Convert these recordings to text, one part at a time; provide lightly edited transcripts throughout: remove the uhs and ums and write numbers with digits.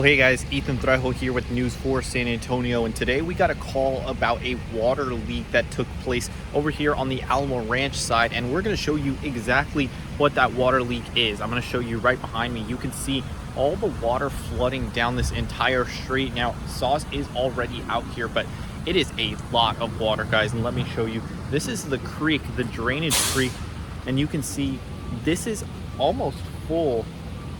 Well, hey guys, Ethan Trejo here with News 4 San Antonio, and today we got a call about a water leak that took place over here on the Alamo Ranch side, and we're going to show you exactly what that water leak is. I'm going to show you right behind me. You can see all the water flooding down this entire street. Now, SAWS is already out here, but it is a lot of water, guys, and let me show you. This is the creek, the drainage creek, and you can see this is almost full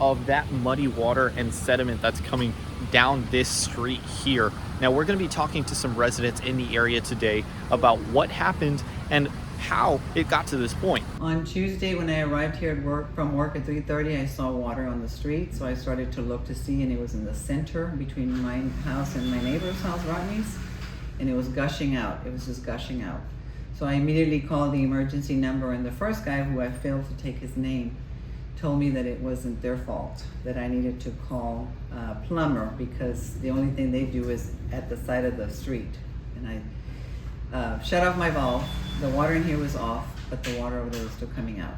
of that muddy water and sediment that's coming down this street here. Now we're going to be talking to some residents in the area today about what happened and how it got to this point. On Tuesday, when I arrived here from work at 3:30, I saw water on the street, so I started to look to see, and it was in the center between my house and my neighbor's house, Rodney's, and it was gushing out. It was just gushing out. So I immediately called the emergency number, and the first guy, who I failed to take his name, told me that it wasn't their fault, that I needed to call a plumber because the only thing they do is at the side of the street. And I shut off my valve. The water in here was off, but the water over there was still coming out.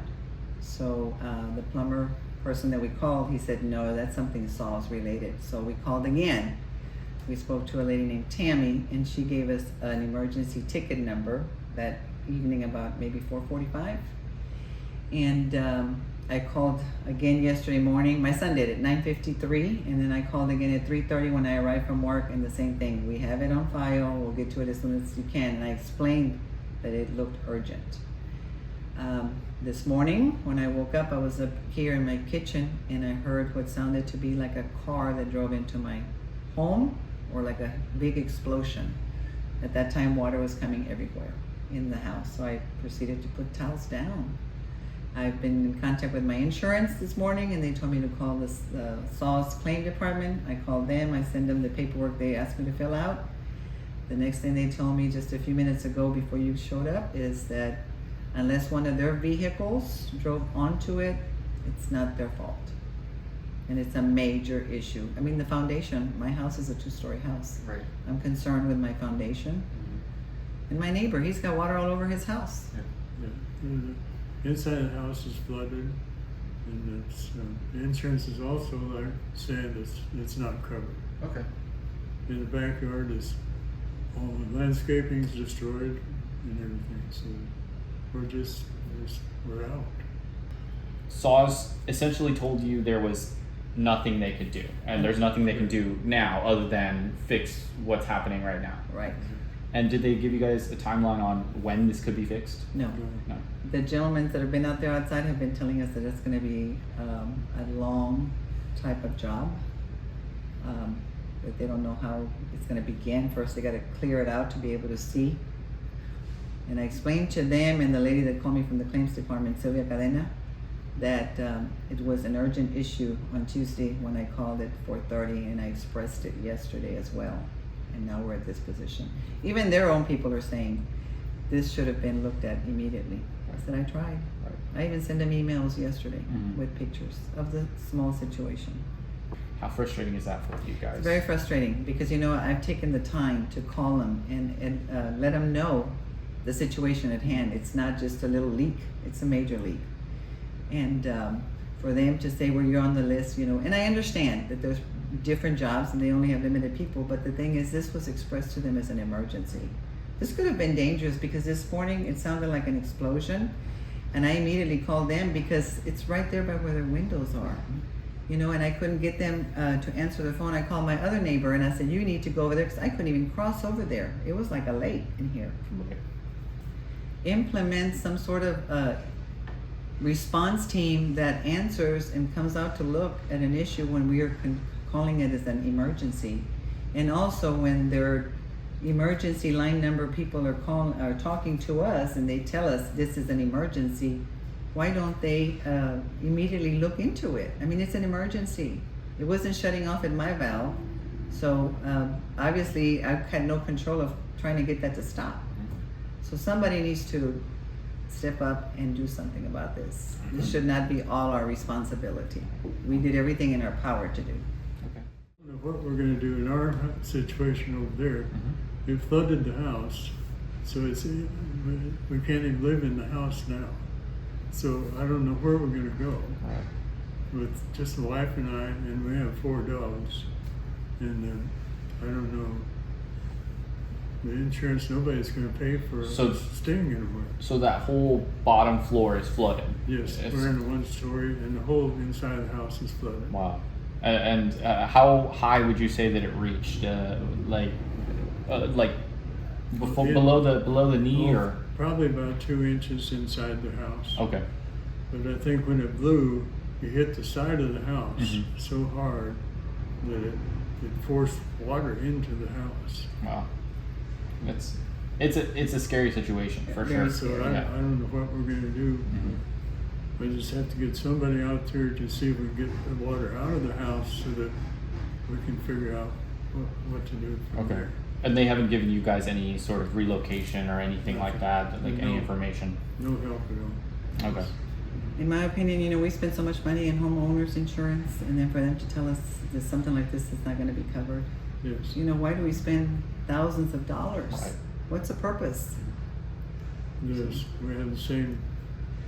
So the plumber person that we called, he said, no, that's something SAWS related. So we called again. We spoke to a lady named Tammy, and she gave us an emergency ticket number that evening about maybe 4:45. And I called again yesterday morning. My son did it, 9:53, and then I called again at 3:30 when I arrived from work, and the same thing. We have it on file. We'll get to it as soon as you can. And I explained that it looked urgent. This morning, when I woke up, I was up here in my kitchen, and I heard what sounded to be like a car that drove into my home, or like a big explosion. At that time, water was coming everywhere in the house, so I proceeded to put towels down. I've been in contact with my insurance this morning, and they told me to call the SAWS claim department. I called them. I send them the paperwork they asked me to fill out. The next thing they told me just a few minutes ago before you showed up is that unless one of their vehicles drove onto it, it's not their fault. And it's a major issue. I mean, the foundation, my house is a 2-story house. Right. I'm concerned with my foundation. And my neighbor, he's got water all over his house. Yeah. Inside the house is flooded, and it's, the insurance is also like saying it's not covered. Okay. In the backyard is all the landscaping's destroyed and everything, so we're out. SAWS essentially told you there was nothing they could do, and there's nothing they can do now other than fix what's happening right now. Right. And did they give you guys a timeline on when this could be fixed? No. No. The gentlemen that have been out there outside have been telling us that it's going to be a long type of job. That they don't know how it's going to begin. First, they got to clear it out to be able to see. And I explained to them and the lady that called me from the claims department, Sylvia Cadena, that it was an urgent issue on Tuesday when I called at 4:30, and I expressed it yesterday as well. And now we're at this position. Even their own people are saying this should have been looked at immediately. I said I tried. Right. I even sent them emails yesterday Mm-hmm. with pictures of the small situation. How frustrating is that for you guys? It's very frustrating because, you know, I've taken the time to call them and let them know the situation at hand. It's not just a little leak, it's a major leak. And for them to say, well, you're on the list, you know, and I understand that there's different jobs and they only have limited people, but the thing is, this was expressed to them as an emergency. This could have been dangerous because this morning it sounded like an explosion, and I immediately called them because it's right there by where their windows are, you know, and I couldn't get them to answer the phone. I called my other neighbor and I said, you need to go over there, because I couldn't even cross over there. It was like a lake in here. Okay. Implement some sort of response team that answers and comes out to look at an issue when we are calling it as an emergency. And also when their emergency line number people are talking to us and they tell us this is an emergency, why don't they immediately look into it? I mean, it's an emergency. It wasn't shutting off at my valve, so obviously I've had no control of trying to get that to stop. So somebody needs to step up and do something about this. This should not be all our responsibility. We did everything in our power to do. I don't know what we're going to do in our situation over there. It flooded the house, so we can't even live in the house now. So I don't know where we're going to go with just the wife and I, and we have 4 dogs. and I don't know. The insurance, nobody's going to pay for So- us staying anywhere. So that whole bottom floor is flooded. Yes, It's- we're in a one story, and the whole inside of the house is flooded. Wow. And how high would you say that it reached? Like before, Yeah. below the knee, or Probably about 2 inches inside the house. okay. But I think when it blew, it hit the side of the house Mhm. so hard that it forced water into the house. Wow. It's a scary situation for Very sure. So I Yeah. don't know what we're going to do. Mhm. We just have to get somebody out there to see if we can get the water out of the house so that we can figure out what to do from Okay. there. And they haven't given you guys any sort of relocation or anything like that, like any No. information. No help at all. Okay. In my opinion, we spend so much money in homeowners insurance, and then for them to tell us that something like this is not going to be covered. Yes. Why do we spend thousands of dollars? Right. What's the purpose? Yes, we had the same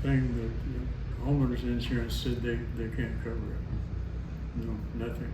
thing that the homeowners insurance said they can't cover it. No, nothing.